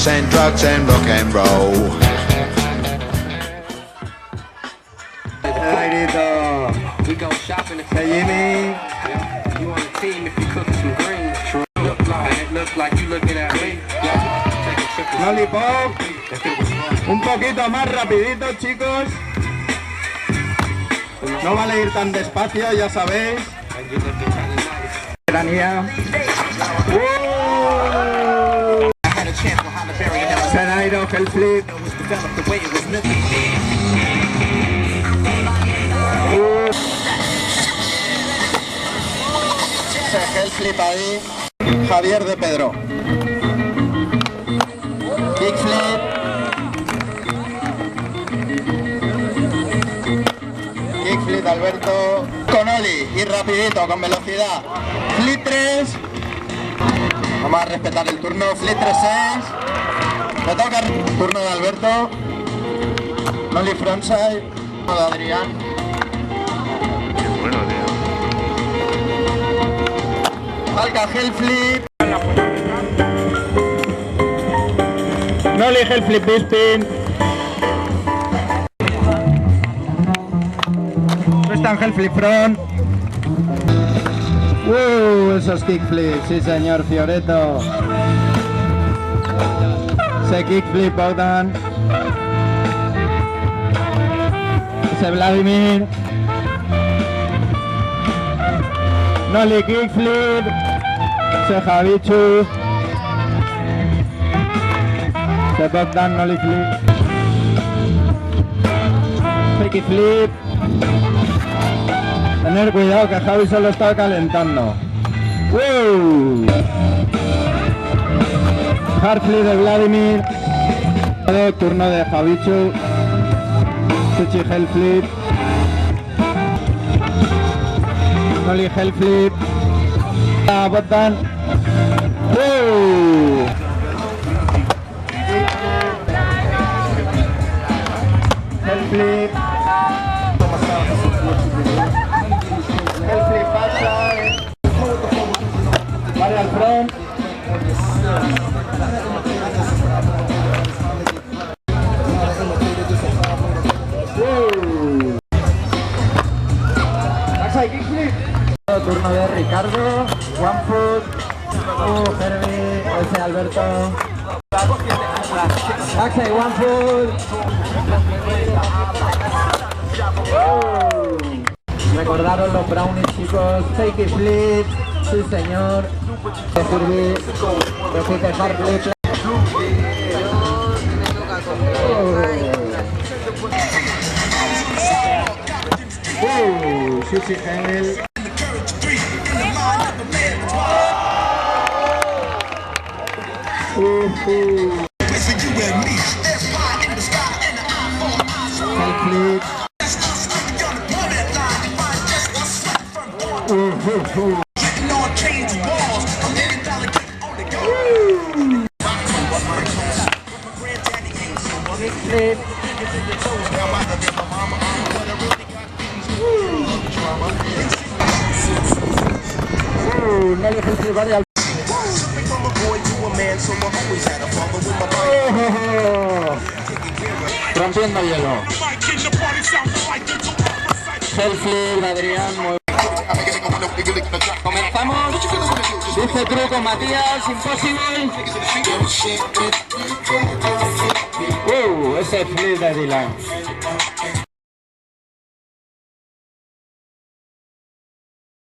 sex and drugs and rock and roll. We go shopping and say, Jimmy, you on the team if you cook some greens. It looks like you looking at me. Lollipop, un poquito más rapidito, chicos. No vale ir tan despacio, ya sabéis. Senairo, Hell Flip. Hell Flip ahí. Javier de Pedro. Kickflip. Kickflip Alberto. Con Oli y rapidito, con velocidad. Flip 3. Vamos a respetar el turno. Flip 3-6. Me toca turno de Alberto. Nolly frontside. De Adrián. Qué bueno, tío. Falca Hell Flip. Nolly Hell Flip Bispin. Están Hell Flip Front. Esos kickflips, sí señor Fioreto. Ese kickflip Bogdan. Ese Vladimir. Nolly kickflip. Ese Javichu. Ese Bogdan Nolly flip. Ese kickflip. Tener cuidado que Javi solo está calentando. Hardflip de Vladimir. Turno de Javichu. Suchi Hellflip. Nolly Hellflip. Bogdan. Hellflip. Hellflip pasa. Vale al front. Turno de Ricardo. One foot. Herbie. Ese Alberto. Axel, one foot. Recordaron los brownies, chicos. Fake flip. Sí, señor. Herbie. Repite hard flip. Sushi Hell. Flip. Flip. Nolly Hellflip varial. Rompiendo hielo. Hellflip, Adrián. Comenzamos. Dice truco Matías, imposible. Ese flip de Dylan.